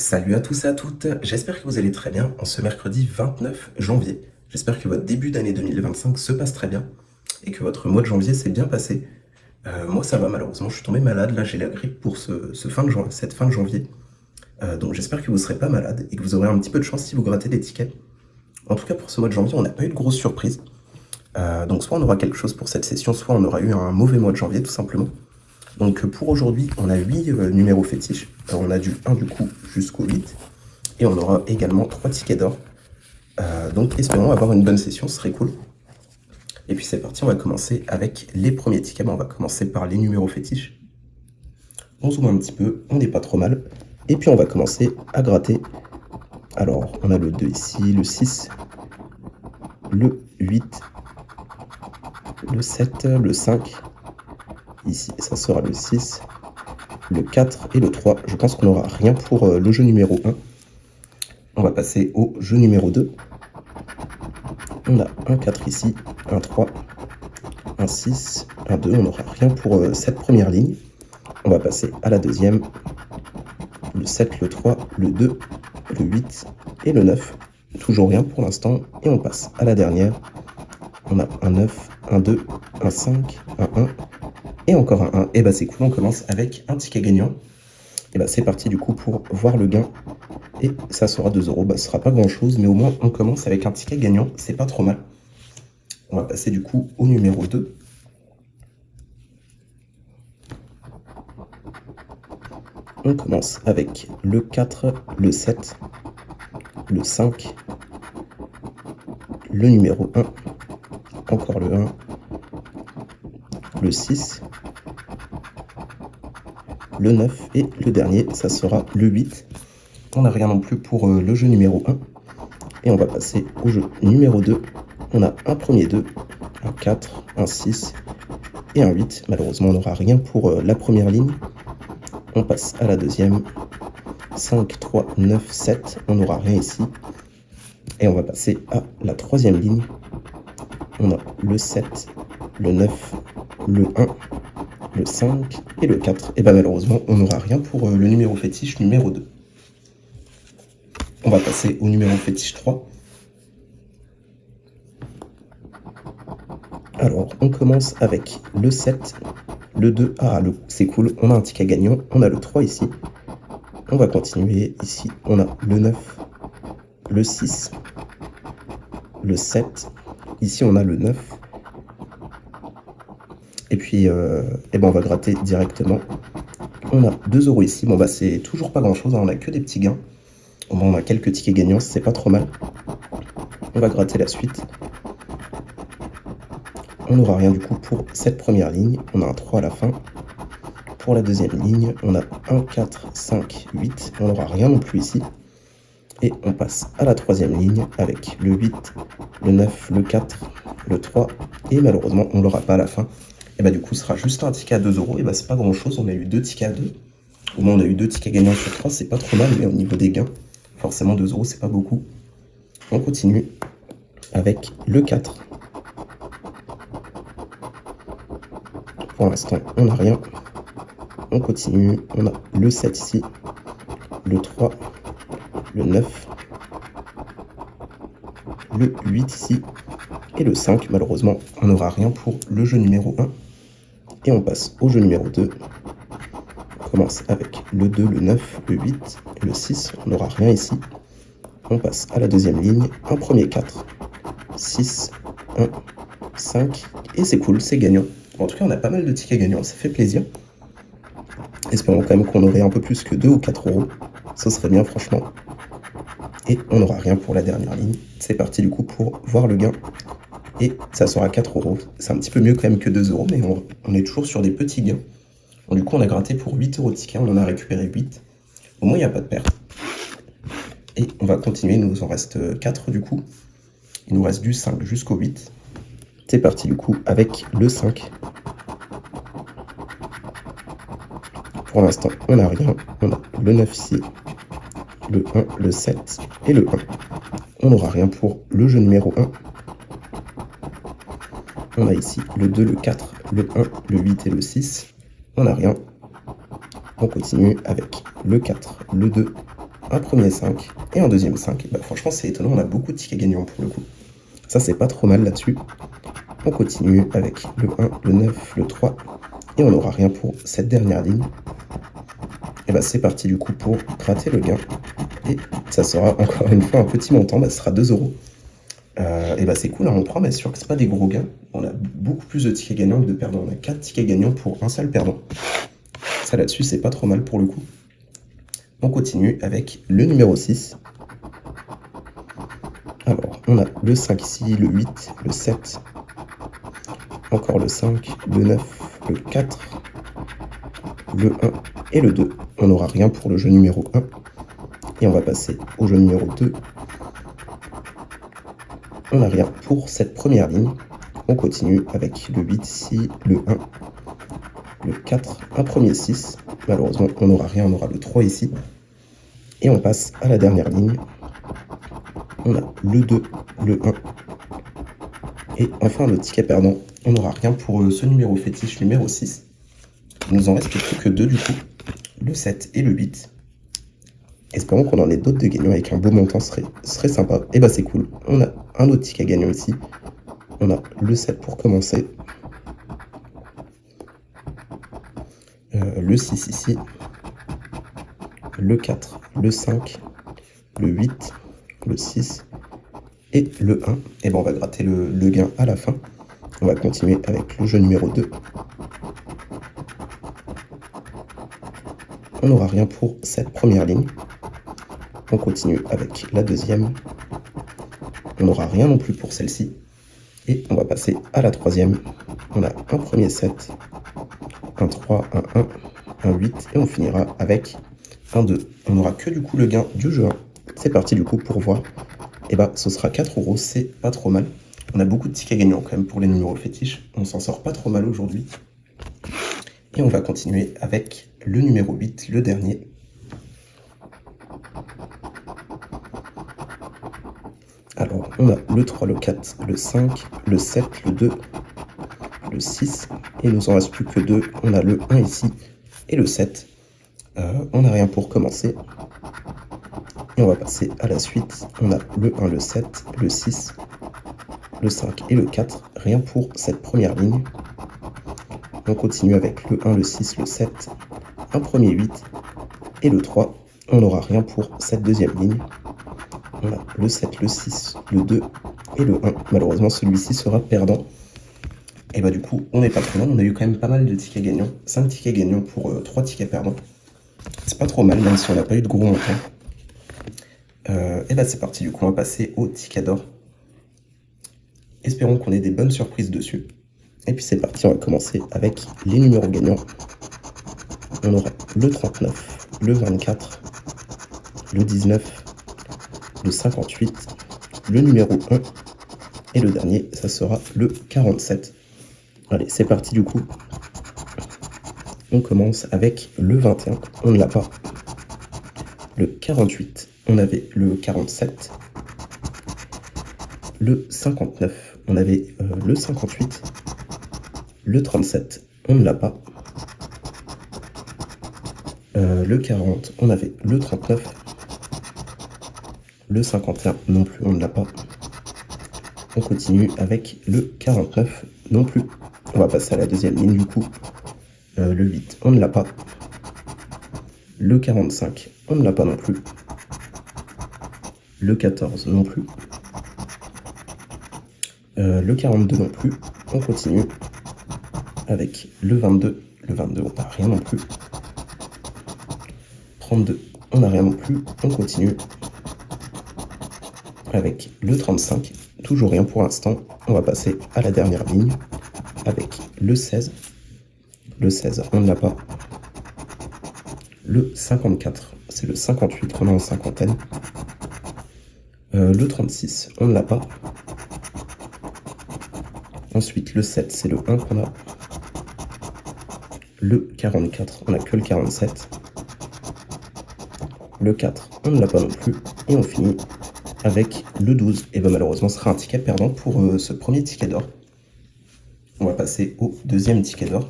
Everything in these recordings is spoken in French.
Salut à tous et à toutes, j'espère que vous allez très bien en ce mercredi 29 janvier. J'espère que votre début d'année 2025 se passe très bien et que votre mois de janvier s'est bien passé. Moi ça va malheureusement, je suis tombé malade, là j'ai la grippe pour cette fin de janvier. Donc j'espère que vous ne serez pas malade et que vous aurez un petit peu de chance si vous grattez des tickets. En tout cas pour ce mois de janvier, on n'a pas eu de grosses surprises. Donc soit on aura quelque chose pour cette session, soit on aura eu un mauvais mois de janvier tout simplement. Donc pour aujourd'hui, on a 8 numéros fétiches. On a du 1 du coup jusqu'au 8. Et on aura également 3 tickets d'or. Donc espérons avoir une bonne session, ce serait cool. Et puis c'est parti, on va commencer avec les premiers tickets. On va commencer par les numéros fétiches. On zoome un petit peu, on n'est pas trop mal. Et puis on va commencer à gratter. Alors on a le 2 ici, le 6, le 8, le 7, le 5. Ici, ça sera le 6, le 4 et le 3. Je pense qu'on n'aura rien pour le jeu numéro 1. On va passer au jeu numéro 2. On a un 4 ici, un 3, un 6, un 2. On n'aura rien pour cette première ligne. On va passer à la deuxième. Le 7, le 3, le 2, le 8 et le 9. Toujours rien pour l'instant. Et on passe à la dernière. On a un 9, un 2, un 5, un 1 et encore un 1. Et bah c'est cool, on commence avec un ticket gagnant. Et bah c'est parti du coup pour voir le gain. Et ça sera 2 euros. Bah ce sera pas grand chose, mais au moins on commence avec un ticket gagnant. C'est pas trop mal. On va passer du coup au numéro 2. On commence avec le 4, le 7, le 5, le numéro 1, encore le 1, le 6, le 9 et le dernier, ça sera le 8. On n'a rien non plus pour le jeu numéro 1. Et on va passer au jeu numéro 2. On a un premier 2, un 4, un 6 et un 8. Malheureusement, on n'aura rien pour la première ligne. On passe à la deuxième. 5, 3, 9, 7. On n'aura rien ici. Et on va passer à la troisième ligne. On a le 7, le 9, le 1, le 5 et le 4. Et bien malheureusement, on n'aura rien pour le numéro fétiche numéro 2. On va passer au numéro fétiche 3. Alors, on commence avec le 7, le 2. Ah, c'est cool, on a un ticket gagnant. On a le 3 ici. On va continuer. Ici, on a le 9, le 6, le 7. Ici, on a le 9. Et puis, on va gratter directement. On a 2 euros ici. Bon, bah, c'est toujours pas grand-chose. On a que des petits gains. Bon, on a quelques tickets gagnants. C'est pas trop mal. On va gratter la suite. On n'aura rien du coup pour cette première ligne. On a un 3 à la fin. Pour la deuxième ligne, on a 1, 4, 5, 8. On n'aura rien non plus ici. Et on passe à la troisième ligne avec le 8, le 9, le 4, le 3. Et malheureusement, on ne l'aura pas à la fin. Et bah du coup, ce sera juste un ticket à 2 euros. Et bah c'est pas grand chose. On a eu 2 tickets à 2. Au moins, on a eu 2 tickets gagnants sur 3. C'est pas trop mal, mais au niveau des gains, forcément 2 euros, c'est pas beaucoup. On continue avec le 4. Pour l'instant, on n'a rien. On continue. On a le 7 ici, le 3, le 9, le 8 ici et le 5. Malheureusement, on n'aura rien pour le jeu numéro 1. Et on passe au jeu numéro 2. On commence avec le 2, le 9, le 8 et le 6. On n'aura rien ici. On passe à la deuxième ligne. Un premier 4, 6, 1, 5. Et c'est cool, c'est gagnant. En tout cas, on a pas mal de tickets gagnants, ça fait plaisir. Espérons quand même qu'on aurait un peu plus que 2 ou 4 euros. Ça serait bien, franchement. Et on n'aura rien pour la dernière ligne. C'est parti du coup pour voir le gain. Et ça sera 4 euros. C'est un petit peu mieux quand même que 2 euros, mais on est toujours sur des petits gains. Donc, du coup, on a gratté pour 8 euros de tickets. On en a récupéré 8. Au moins, il n'y a pas de perte. Et on va continuer. Il nous en reste 4 du coup. Il nous reste du 5 jusqu'au 8. C'est parti du coup avec le 5. Pour l'instant, on n'a rien. On a le 9 ici, le 1, le 7 et le 1. On n'aura rien pour le jeu numéro 1. On a ici le 2, le 4, le 1, le 8 et le 6. On n'a rien. On continue avec le 4, le 2, un premier 5 et un deuxième 5. Bah, franchement, c'est étonnant, on a beaucoup de tickets gagnants pour le coup. Ça, c'est pas trop mal là-dessus. On continue avec le 1, le 9, le 3. Et on n'aura rien pour cette dernière ligne. Et bah, c'est parti du coup pour gratter le gain. Et ça sera encore une fois un petit montant, bah, ce sera 2 euros. Et bah c'est cool, hein, on prend, mais c'est sûr que c'est pas des gros gains. On a beaucoup plus de tickets gagnants que de perdants. On a 4 tickets gagnants pour un seul perdant. Ça là-dessus, c'est pas trop mal pour le coup. On continue avec le numéro 6. Alors, on a le 5 ici, le 8, le 7, encore le 5, le 9, le 4, le 1 et le 2. On n'aura rien pour le jeu numéro 1. Et on va passer au jeu numéro 2. On n'a rien pour cette première ligne. On continue avec le 8 ici, le 1, le 4, un premier 6. Malheureusement, on n'aura rien, on aura le 3 ici. Et on passe à la dernière ligne. On a le 2, le 1. Et enfin, le ticket perdant, on n'aura rien pour ce numéro fétiche numéro 6. Il nous en reste plus que 2 du coup, le 7 et le 8. Espérons qu'on en ait d'autres de gagnants avec un beau montant, ce serait sympa. Et bah c'est cool, on a un autre ticket gagnant ici. On a le 7 pour commencer. Le 6 ici. Le 4, le 5, le 8, le 6 et le 1. Et ben on va gratter le gain à la fin. On va continuer avec le jeu numéro 2. On n'aura rien pour cette première ligne. On continue avec la deuxième. On n'aura rien non plus pour celle-ci. Et on va passer à la troisième. On a un premier 7, un 3, un 1, un 8 et on finira avec un 2. On n'aura que du coup le gain du jeu 1. C'est parti du coup pour voir. Et bah ce sera 4 euros, c'est pas trop mal. On a beaucoup de tickets gagnants quand même pour les numéros fétiches. On s'en sort pas trop mal aujourd'hui. Et on va continuer avec le numéro 8, le dernier. Alors, on a le 3, le 4, le 5, le 7, le 2, le 6. Et il nous en reste plus que 2. On a le 1 ici et le 7. On n'a rien pour commencer. Et on va passer à la suite. On a le 1, le 7, le 6, le 5 et le 4. Rien pour cette première ligne. On continue avec le 1, le 6, le 7, un premier 8 et le 3. On n'aura rien pour cette deuxième ligne. On a le 7, le 6, le 2 et le 1. Malheureusement, celui-ci sera perdant. Et bah du coup, on n'est pas trop mal. On a eu quand même pas mal de tickets gagnants. 5 tickets gagnants pour 3 tickets perdants. C'est pas trop mal, même si on n'a pas eu de gros montants. Et bah c'est parti, du coup, on va passer au ticket d'or. Espérons qu'on ait des bonnes surprises dessus. Et puis c'est parti, on va commencer avec les numéros gagnants. On aura le 39, le 24, le 19, le 58, le numéro 1 et le dernier, ça sera le 47. Allez, c'est parti du coup. On commence avec le 21, on ne l'a pas. Le 48, on avait le 47. Le 59, on avait le 58. Le 37, on ne l'a pas. Le 40, on avait le 39. Le 51 non plus, on ne l'a pas. On continue avec le 49 non plus. On va passer à la deuxième ligne du coup. Le 8, on ne l'a pas. Le 45, on ne l'a pas non plus. Le 14 non plus. Le 42 non plus. On continue avec le 22. Le 22, on n'a rien non plus. 32, on n'a rien non plus. On continue avec le 35. Toujours rien pour l'instant. On va passer à la dernière ligne avec le 16. Le 16, on ne l'a pas. Le 54, c'est le 58 qu'on a en cinquantaine. Le 36, on ne l'a pas. Ensuite, le 7, c'est le 1 qu'on a. Le 44, on n'a que le 47. Le 4, on ne l'a pas non plus. Et on finit avec le 12. Et bien malheureusement, ce sera un ticket perdant pour ce premier ticket d'or. On va passer au deuxième ticket d'or.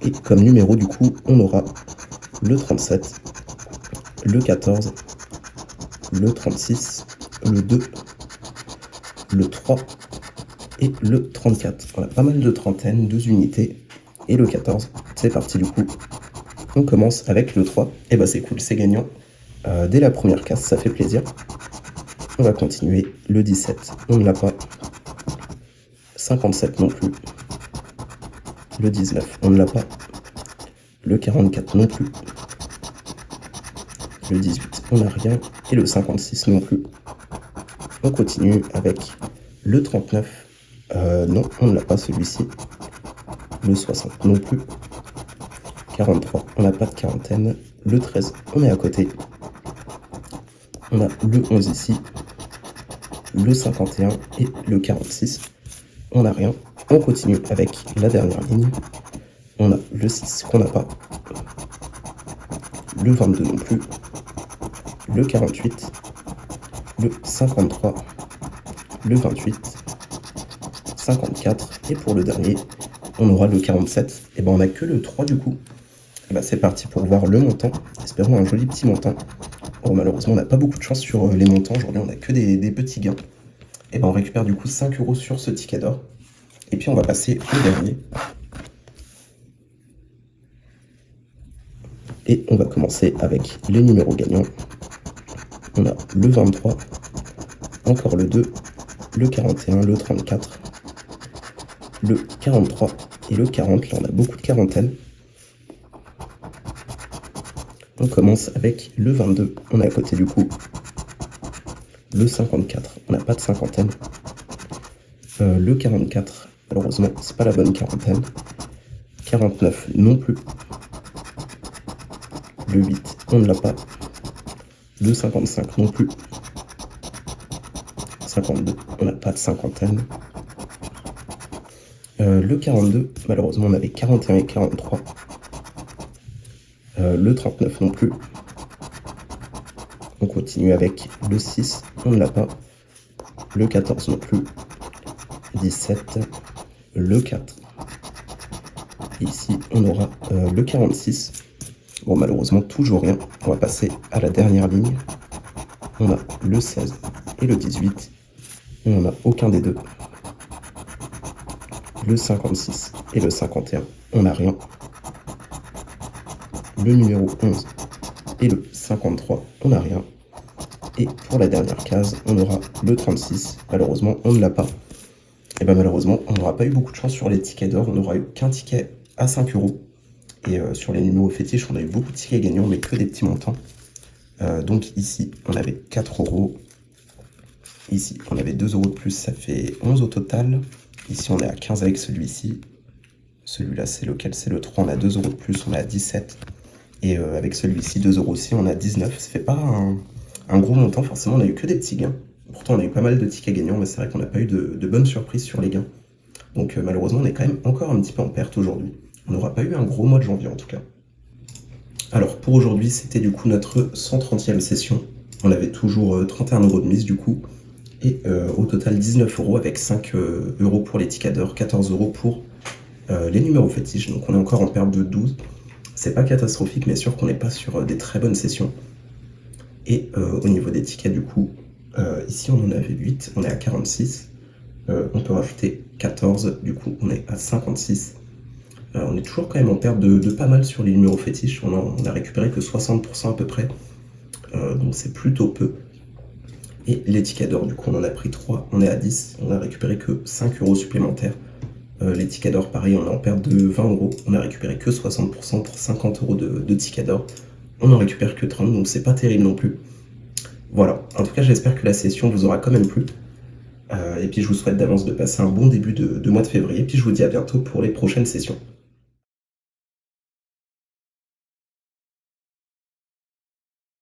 Et comme numéro, du coup, on aura le 37, le 14, le 36, le 2, le 3 et le 34. Voilà, pas mal de trentaines, 2 unités. Et le 14, c'est parti du coup. On commence avec le 3. Et bah c'est cool, c'est gagnant. Dès la première case, ça fait plaisir. On va continuer. Le 17, on ne l'a pas. 57 non plus. Le 19, on ne l'a pas. Le 44 non plus. Le 18, on n'a rien. Et le 56 non plus. On continue avec le 39. Non, on ne l'a pas celui-ci. Le 60 non plus. 43, on n'a pas de quarantaine. Le 13, on est à côté. On a le 11 ici. Le 51 et le 46. On n'a rien. On continue avec la dernière ligne. On a le 6 qu'on n'a pas. Le 22 non plus. Le 48. Le 53. Le 28. 54. Et pour le dernier, on aura le 47. Et ben on n'a que le 3 du coup. Et ben c'est parti pour voir le montant. Espérons un joli petit montant. Bon, malheureusement, on n'a pas beaucoup de chance sur les montants. Aujourd'hui, on n'a que des petits gains. Et ben on récupère du coup 5 € sur ce ticket d'or. Et puis on va passer au dernier. Et on va commencer avec les numéros gagnants. On a le 23, encore le 2, le 41, le 34, le 43 et le 40. Là, on a beaucoup de quarantaines. On commence avec le 22. On est à côté du coup. Le 54, on n'a pas de cinquantaine. Le 44, malheureusement, c'est pas la bonne quarantaine. 49 non plus. Le 8, on ne l'a pas. Le 55 non plus. 52, on n'a pas de cinquantaine. Le 42, malheureusement, on avait 41 et 43. Le 39 non plus. On continue avec le 6, on ne l'a pas. Le 14 non plus. 17, le 4. Ici, on aura le 46. Bon, malheureusement, toujours rien. On va passer à la dernière ligne. On a le 16 et le 18. Et on n'a aucun des deux. Le 56 et le 51, on n'a rien. Le numéro 11 et le 53, on n'a rien. Et pour la dernière case, on aura le 36. Malheureusement, on ne l'a pas. Et bien malheureusement, on n'aura pas eu beaucoup de chance sur les tickets d'or. On n'aura eu qu'un ticket à 5 €. Et sur les numéros fétiches, on a eu beaucoup de tickets gagnants, mais que des petits montants. Donc ici, on avait 4 €. Ici, on avait 2 € de plus, ça fait 11 au total. Ici, on est à 15 avec celui-ci. Celui-là, c'est lequel? C'est le 3, on a 2 € de plus, on est à 17. Et avec celui-ci, 2 € aussi, on a 19. Ça fait pas un gros montant, forcément, on a eu que des petits gains. Pourtant, on a eu pas mal de tickets gagnants, mais c'est vrai qu'on n'a pas eu de bonnes surprises sur les gains. Donc malheureusement, on est quand même encore un petit peu en perte aujourd'hui. On n'aura pas eu un gros mois de janvier en tout cas. Alors pour aujourd'hui, c'était du coup notre 130e session. On avait toujours 31 € de mise du coup. Et au total 19 € avec 5 € pour les tickets d'or, 14 € pour les numéros fétiches. Donc on est encore en perte de 12. C'est pas catastrophique, mais sûr qu'on n'est pas sur des très bonnes sessions. Et au niveau des tickets du coup, ici on en avait 8, on est à 46. On peut rajouter 14, du coup on est à 56. On est toujours quand même en perte de pas mal sur les numéros fétiches. On a récupéré que 60% à peu près. Donc c'est plutôt peu. Et les tickets d'or, du coup on en a pris 3, on est à 10. On a récupéré que 5 € supplémentaires. Les tickets d'or, pareil, on est en perte de 20 €. On a récupéré que 60% pour 50 € de tickets d'or. On n'en récupère que 30, donc c'est pas terrible non plus. Voilà, en tout cas j'espère que la session vous aura quand même plu. Et puis je vous souhaite d'avance de passer un bon début de mois de février. Puis je vous dis à bientôt pour les prochaines sessions.